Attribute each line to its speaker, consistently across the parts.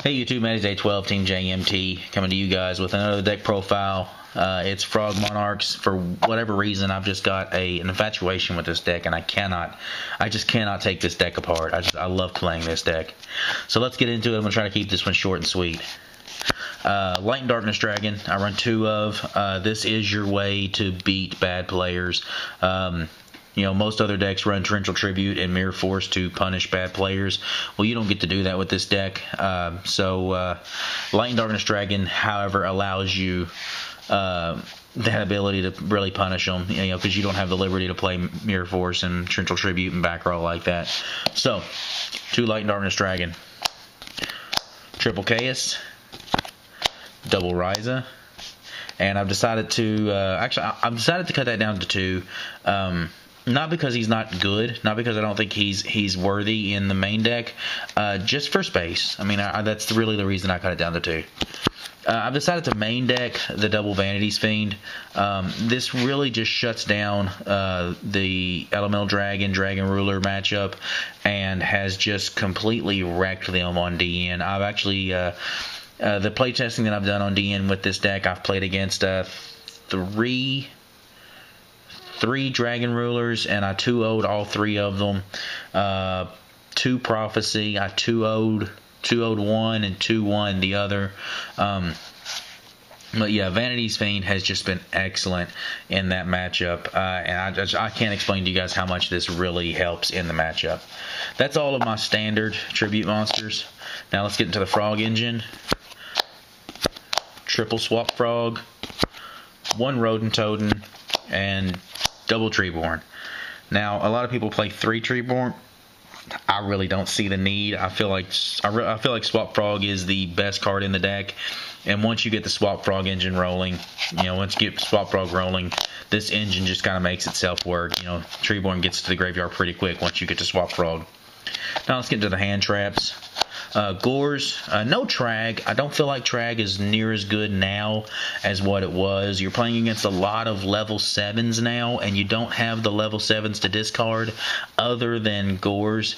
Speaker 1: Hey YouTube, Matty's Day 12, Team JMT, coming to you guys with another deck profile. It's Frog Monarchs. For whatever reason, I've just got an infatuation with this deck, and I just cannot take this deck apart. I love playing this deck. So let's get into it. I'm going to try to keep this one short and sweet. Light and Darkness Dragon, I run 2 of. This is your way to beat bad players. You know, most other decks run Torrential Tribute and Mirror Force to punish bad players. Well, you don't get to do that with this deck. Light and Darkness Dragon, however, allows you that ability to really punish them, you know, because you don't have the liberty to play Mirror Force and Torrential Tribute and back row like that. So, 2 Light and Darkness Dragon. Triple Tihs, double Ryza, and I've decided to I've decided to cut that down to 2. Not because he's not good, not because I don't think he's worthy in the main deck, just for space. I mean, that's really the reason I cut it down to 2. I've decided to main deck the double Vanity's Fiend. This really just shuts down the Elemental Dragon Ruler matchup and has just completely wrecked them on DN. I've actually the playtesting that I've done on DN with this deck, I've played against 3 Dragon Rulers, and I 2-0'd all 3 of them. 2 Prophecy, I 2-0'd one and 2-1 the other. But yeah, Vanity's Fiend has just been excellent in that matchup, and I can't explain to you guys how much this really helps in the matchup. That's all of my standard tribute monsters. Now let's get into the Frog engine. Triple Swap Frog, 1 Rodent Totem, and double Treeborn. Now, a lot of people play 3 Treeborn. I really don't see the need. I feel like Swap Frog is the best card in the deck, and once you get the Swap Frog engine rolling, you know, once you get Swap Frog rolling, this engine just kind of makes itself work. You know, Treeborn gets to the graveyard pretty quick once you get to Swap Frog. Now let's get into the hand traps. Gores, no Trag. I don't feel like Trag is near as good now as what it was. You're playing against a lot of level 7s now, and you don't have the level 7s to discard other than Gores.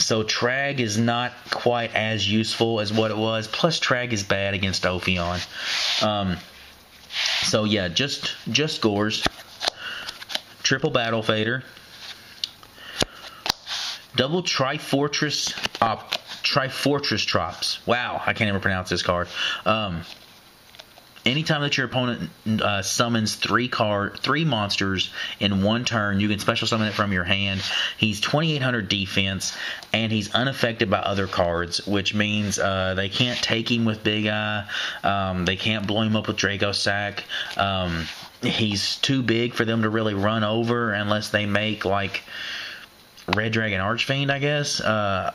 Speaker 1: So Trag is not quite as useful as what it was. Plus Trag is bad against Ophion. So yeah, just Gores. Triple Battle Fader. Double Trifortress Trops. Wow, I can't even pronounce this card. Anytime that your opponent summons 3 monsters in 1 turn, you can special summon it from your hand. He's 2800 defense, and he's unaffected by other cards, which means they can't take him with Big Eye. They can't blow him up with Draco Sack. He's too big for them to really run over unless they make, like, Red Dragon Archfiend, I guess. Yeah,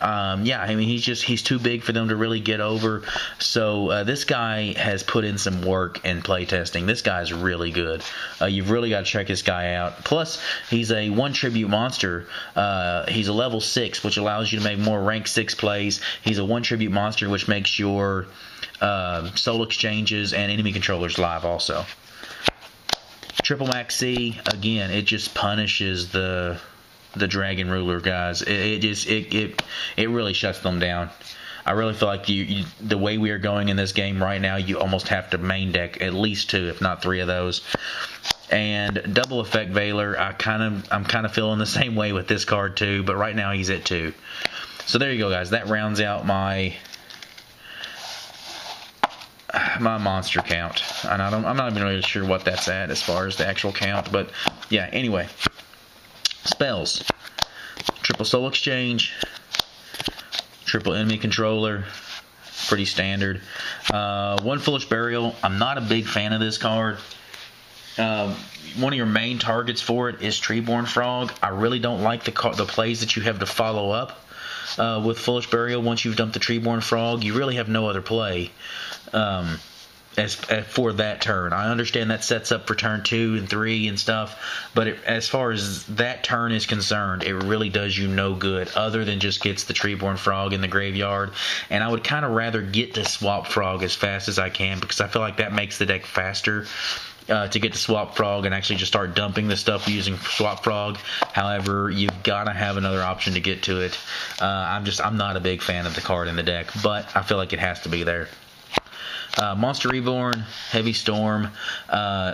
Speaker 1: I mean, he's too big for them to really get over. So this guy has put in some work in playtesting. This guy's really good. You've really got to check this guy out. Plus, he's a 1 tribute monster. He's a level 6, which allows you to make more rank 6 plays. He's a 1 tribute monster, which makes your soul exchanges and enemy controllers live also. Triple Max C, again, it just punishes the Dragon Ruler guys. It really shuts them down. I really feel like the way we are going in this game right now, you almost have to main deck at least 2, if not 3 of those. And Double Effect Veiler, I'm kind of feeling the same way with this card too, but right now he's at 2. So there you go, guys. That rounds out my monster count, and I'm not even really sure what that's at as far as the actual count, but yeah. Anyway. Spells. Triple Soul Exchange. Triple Enemy Controller. Pretty standard. 1 Foolish Burial. I'm not a big fan of this card. One of your main targets for it is Treeborn Frog. I really don't like the plays that you have to follow up with Foolish Burial. Once you've dumped the Treeborn Frog, you really have no other play. As for that turn. I understand that sets up for turn 2 and 3 and stuff, but as far as that turn is concerned, it really does you no good other than just gets the Treeborn Frog in the graveyard. And I would kind of rather get to Swap Frog as fast as I can, because I feel like that makes the deck faster. to get to Swap Frog and actually just start dumping the stuff using Swap Frog. However, you've got to have another option to get to it. I'm not a big fan of the card in the deck, but I feel like it has to be there. Monster Reborn, Heavy Storm,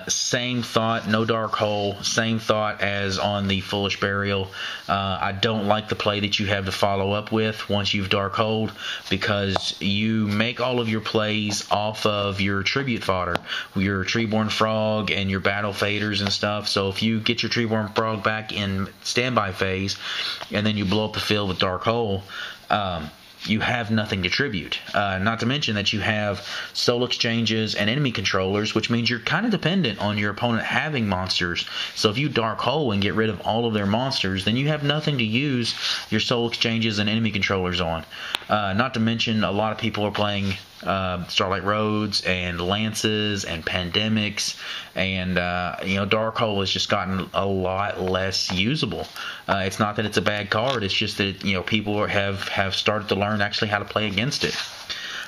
Speaker 1: same thought, no Dark Hole, same thought as on the Foolish Burial. I don't like the play that you have to follow up with once you've Dark Holed, because you make all of your plays off of your Tribute fodder, your Treeborn Frog and your Battle Faders and stuff. So if you get your Treeborn Frog back in standby phase and then you blow up the field with Dark Hole, you have nothing to tribute. Not to mention that you have soul exchanges and enemy controllers, which means you're kind of dependent on your opponent having monsters. So if you Dark Hole and get rid of all of their monsters, then you have nothing to use your soul exchanges and enemy controllers on. Not to mention a lot of people are playing Starlight Roads and Lances and Pandemics, and Dark Hole has just gotten a lot less usable. It's not that it's a bad card, it's just that people have started to learn actually how to play against it.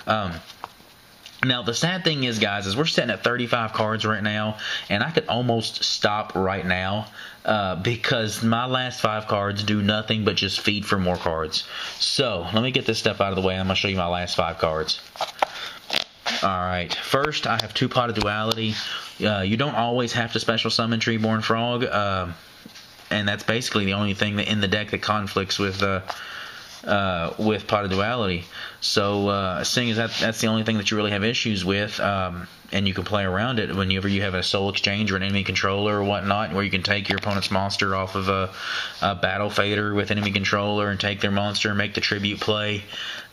Speaker 1: Now, the sad thing is, guys, is we're sitting at 35 cards right now, and I could almost stop right now because my last 5 cards do nothing but just feed for more cards. So, let me get this stuff out of the way. I'm going to show you my last 5 cards. Alright, first I have 2 Pot of Duality. You don't always have to special summon Treeborn Frog, and that's basically the only thing in the deck that conflicts with Pot of Duality. So seeing as that's the only thing that you really have issues with, and you can play around it whenever you have a soul exchange or an enemy controller or whatnot, where you can take your opponent's monster off of a Battle Fader with enemy controller and take their monster and make the tribute play,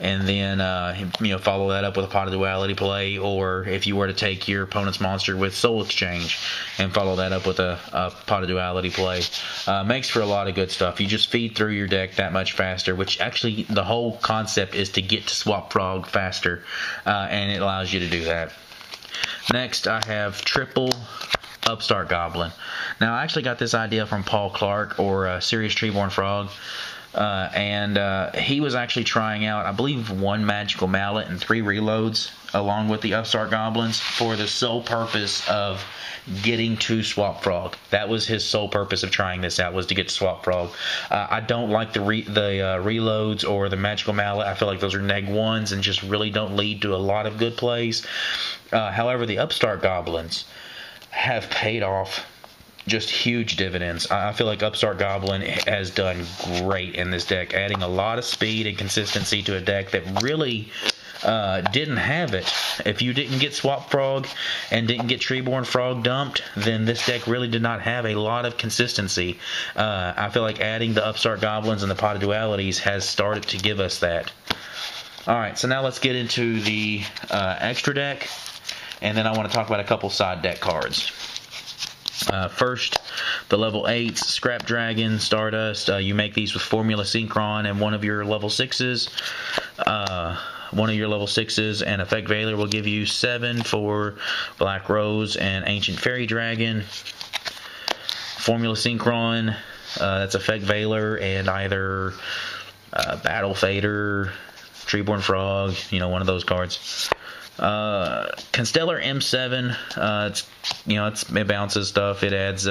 Speaker 1: and then follow that up with a Pot of Duality play. Or if you were to take your opponent's monster with soul exchange and follow that up with a Pot of Duality play, makes for a lot of good stuff. You just feed through your deck that much faster, which actually the whole concept is to get to Swap Frog faster, and it allows you to do that. Next, I have triple Upstart Goblin. Now, I actually got this idea from Paul Clark, or Serious Treeborn Frog, and he was actually trying out, I believe, 1 Magical Mallet and 3 reloads along with the Upstart Goblins for the sole purpose of getting to Swap Frog. That was his sole purpose of trying this out, was to get to Swap Frog. I don't like the reloads or the Magical Mallet. I feel like those are neg 1s and just really don't lead to a lot of good plays. However, the Upstart Goblins have paid off just huge dividends. I feel like Upstart Goblin has done great in this deck, adding a lot of speed and consistency to a deck that really didn't have it. If you didn't get Swap Frog and didn't get Treeborn Frog dumped, then this deck really did not have a lot of consistency. I feel like adding the Upstart Goblins and the Pot of Dualities has started to give us that. Alright, so now let's get into the extra deck, and then I want to talk about a couple side deck cards. First, the level 8s, Scrap Dragon, Stardust. You make these with Formula Synchron and one of your level 6s. One of your level 6s and Effect Veiler will give you 7 for Black Rose and Ancient Fairy Dragon. Formula Synchron, that's Effect Veiler and either Battle Fader, Treeborn Frog, one of those cards. Constellar M7, it bounces stuff. It adds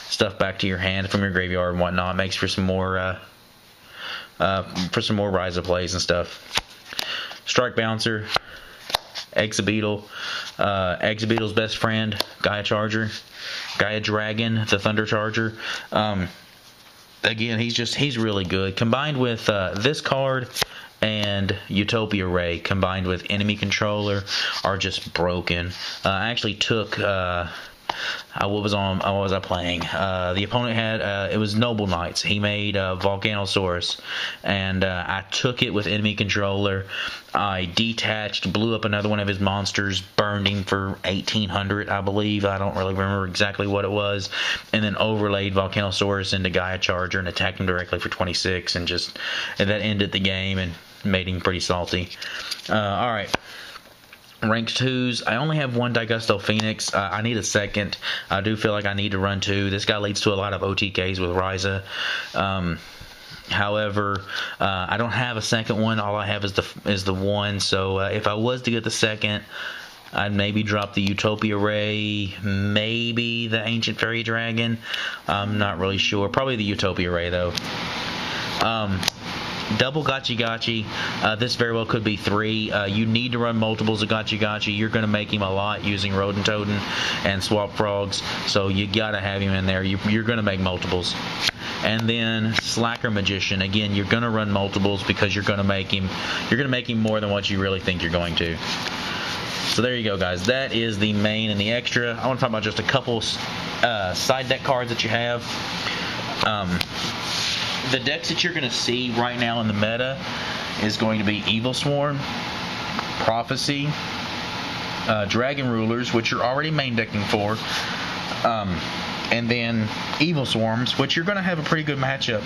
Speaker 1: stuff back to your hand from your graveyard and whatnot. Makes for some more Rise of plays and stuff. Strike Bouncer, Exabeetle, Exabeetle's best friend, Gaia Charger, Gaia Dragon, the Thunder Charger. Again, he's really good. Combined with this card and Utopia Ray, combined with Enemy Controller, are just broken. I actually took what was I playing? The opponent had it was Noble Knights. He made Volcanosaurus, and I took it with Enemy Controller. I detached, blew up another one of his monsters, burned him for 1800, I believe. I don't really remember exactly what it was, and then overlaid Volcanosaurus into Gaia Charger and attacked him directly for 26, and that ended the game and made him pretty salty. All right. Rank 2s, I only have 1 Daigusto Phoenix. I need a second. I do feel like I need to run 2. This guy leads to a lot of OTKs with Ryza. However, I don't have a second one. All I have is the one. So if I was to get the second, I'd maybe drop the Utopia Ray, maybe the Ancient Fairy Dragon. I'm not really sure. Probably the Utopia Ray, though. Double Gachi. This very well could be 3. You need to run multiples of Gachi. You're going to make him a lot using Rodent Totem and Swap Frogs, so you got to have him in there. You're going to make multiples. And then Slacker Magician. Again, you're going to run multiples because you're going to make him. You're going to make him more than what you really think you're going to. So there you go, guys. That is the main and the extra. I want to talk about just a couple side deck cards that you have. The decks that you're going to see right now in the meta is going to be Evil Swarm, Prophecy, Dragon Rulers, which you're already main decking for, and then Evil Swarms, which you're going to have a pretty good matchup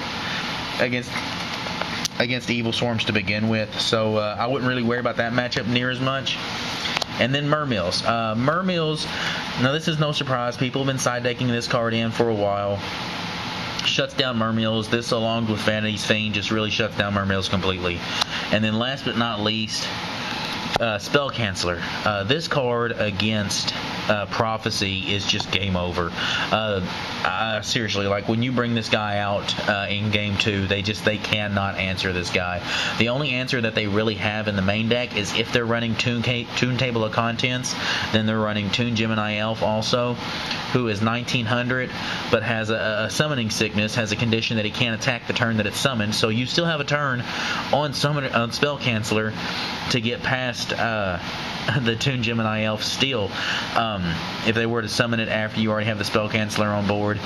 Speaker 1: against Evil Swarms to begin with. So I wouldn't really worry about that matchup near as much. And then Mermills. Mermills, now this is no surprise. People have been side decking this card in for a while. Shuts down Mermills. This, along with Vanity's Fiend, just really shuts down Mermills completely. And then last but not least, Spell Canceller. This card against Prophecy is just game over. Seriously, like when you bring this guy out in game 2, they cannot answer this guy. The only answer that they really have in the main deck is if they're running Toon Table of Contents, then they're running Toon Gemini Elf also, who is 1900 but has a summoning sickness, has a condition that he can't attack the turn that it's summoned. So you still have a turn on Spell Canceller to get past the Toon Gemini Elf Steel, if they were to summon it after you already have the Spell Canceller on board.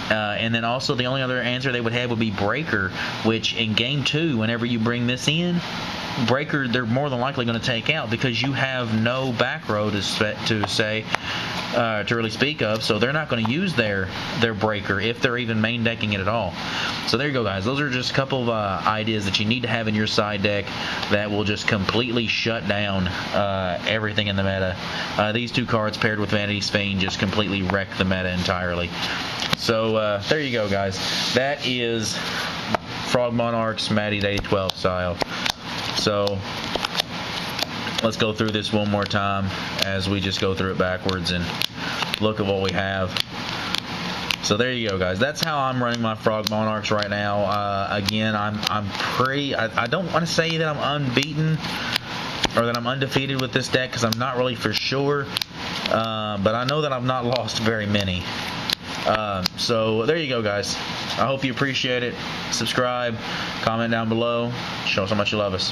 Speaker 1: And then also the only other answer they would have would be Breaker, which in game 2, whenever you bring this in, Breaker, they're more than likely going to take out because you have no back row to really speak of, so they're not going to use their Breaker if they're even main decking it at all. So there you go, guys. Those are just a couple of ideas that you need to have in your side deck that will just completely shut down everything in the meta. These 2 cards paired with Vanity's Fiend just completely wreck the meta entirely. So there you go, guys. That is Frog Monarch's Matty Day 12 style. So let's go through this one more time as we just go through it backwards and look at what we have. So there you go, guys. That's how I'm running my Frog Monarchs right now. Again, I'm pretty. I don't want to say that I'm unbeaten or that I'm undefeated with this deck because I'm not really for sure. But I know that I've not lost very many. So there you go, guys. I hope you appreciate it. Subscribe, comment down below, show us how much you love us.